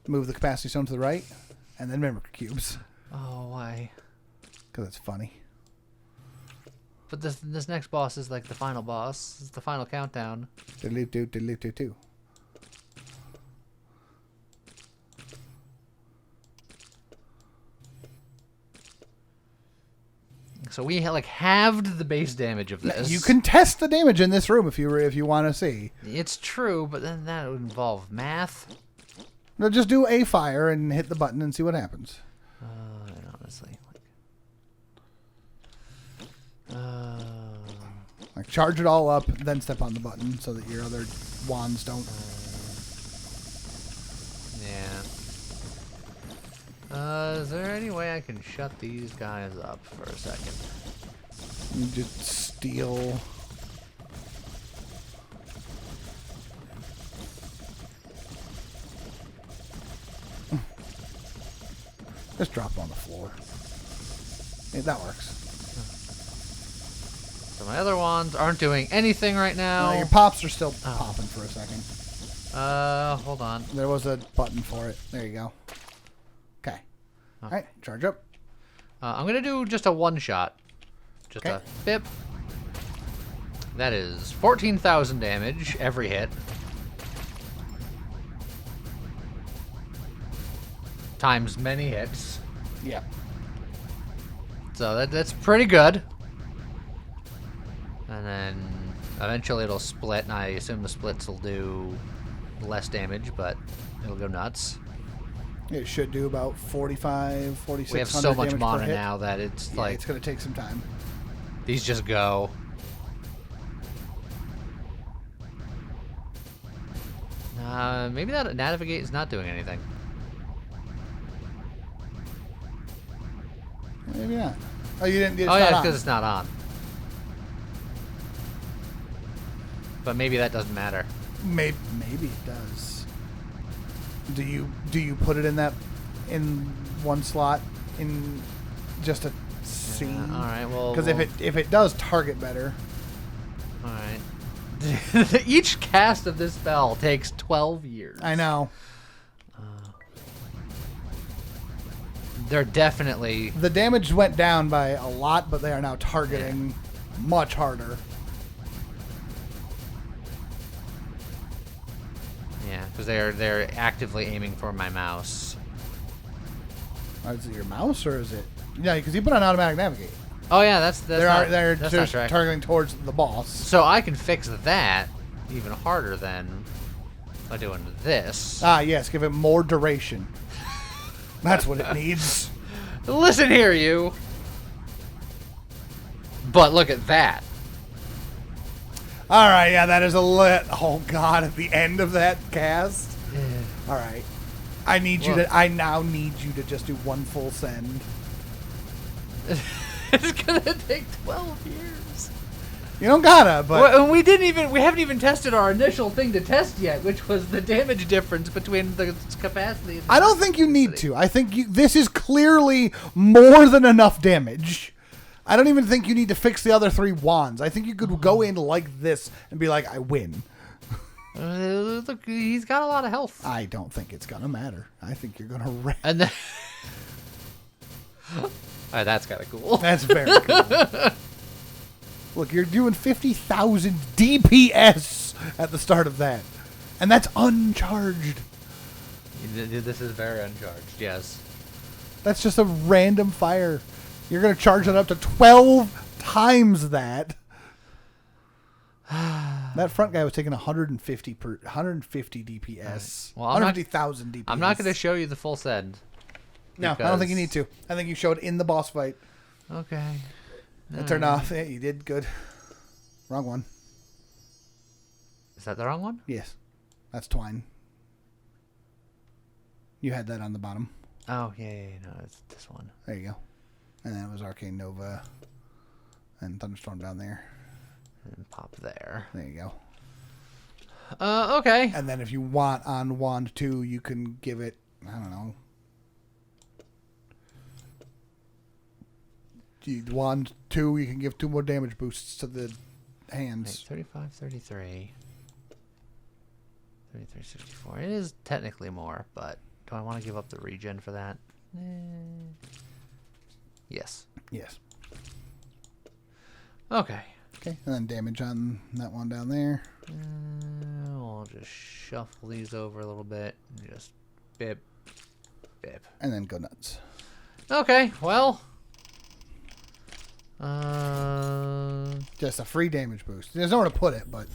Move the capacity stone to the right. And then memory cubes. Oh, why? Because it's funny. But this next boss is like the final boss. It's the final countdown. Diddly-doo. So we like halved the base damage of this. You can test the damage in this room if you want to see. It's true, but then that would involve math. No, just do a fire and hit the button and see what happens. Honestly, like charge it all up, then step on the button so that your other wands don't. Yeah. Is there any way I can shut these guys up for a second? You just steal. Just drop them on the floor. Yeah, that works. So my other wands aren't doing anything right now. Your pops are still popping for a second. Hold on. There was a button for it. There you go. Okay. All right, charge up. I'm going to do just a one-shot. Just a bip. That is 14,000 damage every hit. Times many hits. Yeah. So that's pretty good. And then eventually it'll split, and I assume the splits will do less damage, but it'll go nuts. It should do about 45, 4600 We have so much damage mana per hit. now that it's Yeah, like... it's going to take some time. These just go. Maybe that navigate is not doing anything. Maybe not. Oh, you didn't. Oh yeah, because it's not on. But maybe that doesn't matter. Maybe it does. Do you put it in one slot in just a scene? All right. Well, because if it does target better. All right. Each cast of this spell takes 12 years. I know. They're definitely... The damage went down by a lot, but they are now targeting much harder. Yeah, because they're actively aiming for my mouse. Is it your mouse or is it? Yeah, because you put on automatic navigate. Oh yeah, they're just targeting towards the boss. So I can fix that even harder than by doing this. Ah, yes, give it more duration. That's what it needs. Listen here, you. But look at that. All right, yeah, that is a lit. Oh God, at the end of that cast. Yeah. All right, I now need you to just do one full send. It's gonna take 12 years. You don't gotta, but we haven't even tested our initial thing to test yet, which was the damage difference between the capacity. And the I don't think you need to. I think this is clearly more than enough damage. I don't even think you need to fix the other 3 wands. I think you could go in like this and be like, I win. Look, he's got a lot of health. I don't think it's gonna matter. I think you're gonna wreck. And then, that's kind of cool. That's very cool. Look, you're doing 50,000 DPS at the start of that. And that's uncharged. This is very uncharged, yes. That's just a random fire. You're going to charge it up to 12 times that. That front guy was taking 150 DPS. Right. Well, 150,000 DPS. I'm not going to show you the full send. No, I don't think you need to. I think you showed in the boss fight. Okay. That turned off. Yeah, you did good. Wrong one. Is that the wrong one? Yes. That's Twine. You had that on the bottom. Oh, yeah, no, it's this one. There you go. And then it was Arcane Nova and Thunderstorm down there. And pop there. There you go. Okay. And then if you want on Wand 2, you can give it, I don't know. Wand 2, you can give 2 more damage boosts to the hands. Wait, 35, 33. 33, 64. It is technically more, but do I want to give up the regen for that? Yes. Yes. Okay. Okay, and then damage on that one down there. We'll just shuffle these over a little bit. And just bip, bip. And then go nuts. Okay, well. Just a free damage boost. There's nowhere to put it, but.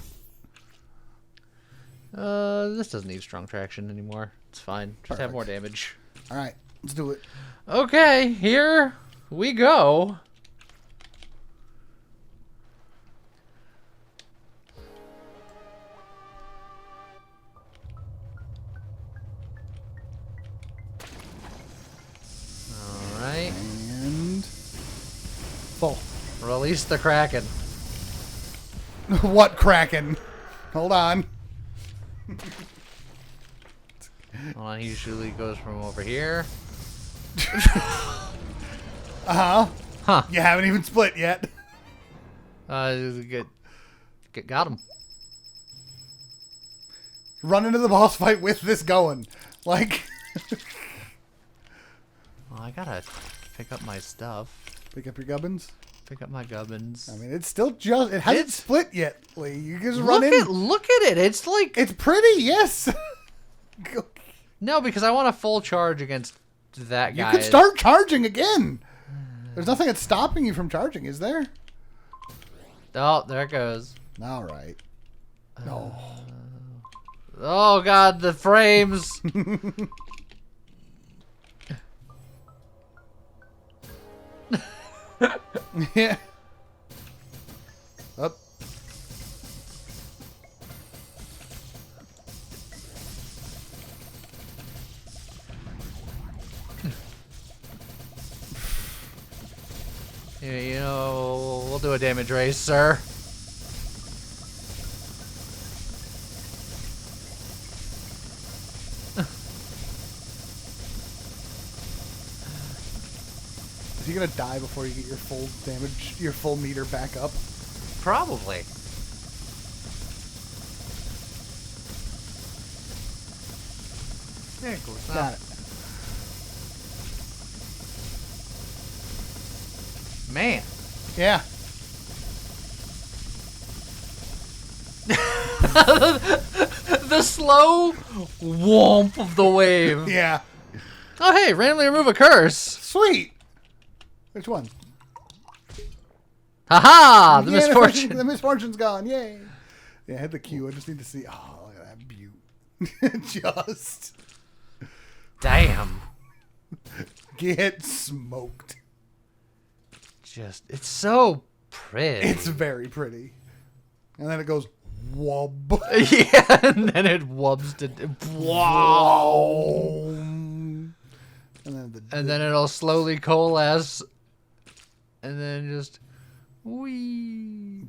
This doesn't need strong traction anymore. It's fine. Just Perfect. have more damage. All right, let's do it. Okay, here we go. All right. And full. Release the Kraken. What Kraken? Hold on. Hold on, he usually goes from over here. Uh-huh. Huh. You haven't even split yet. Got him. Run into the boss fight with this going. Like. Well, I gotta pick up my stuff. Pick up your gubbins. Pick up my gubbins. I mean, it's still just. It hasn't split yet, Lee. You just run in. Look at it. It's like. It's pretty, yes. No, because I want a full charge against that guy. You could start charging again. There's nothing that's stopping you from charging, is there? Oh, there it goes. All right. No. Oh, God, the frames. Yeah. Up. Yeah, you know, we'll do a damage race, sir. Is he gonna die before you get your full damage, your full meter back up? Probably. There it goes. Got it. Man. Yeah. The slow whomp of the wave. Yeah. Oh, hey, randomly remove a curse. Sweet. Which one? Haha, the Yeah, misfortune. The misfortune's gone. Yay. Yeah, I had the Q. I just need to see. Oh, look at that beaut. Just. Damn. Get smoked. Just, it's so pretty. It's very pretty. And then it goes, wub. Yeah, and then it wubs to... Wow. And then it'll slowly coalesce. And then just... Wee.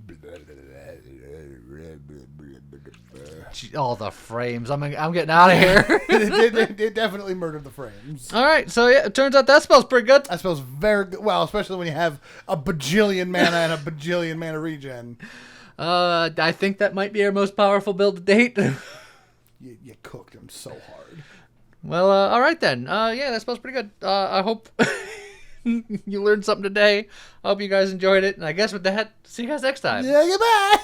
All the frames. I'm getting out of here. it definitely murdered the frames. All right, so yeah, it turns out that spell's pretty good. That spell's very good. Well, especially when you have a bajillion mana and a bajillion mana regen. I think that might be our most powerful build to date. You cooked him so hard. Well, all right then. Yeah, that spell's pretty good. I hope you learned something today. I hope you guys enjoyed it. And I guess with that, see you guys next time. Yeah, goodbye.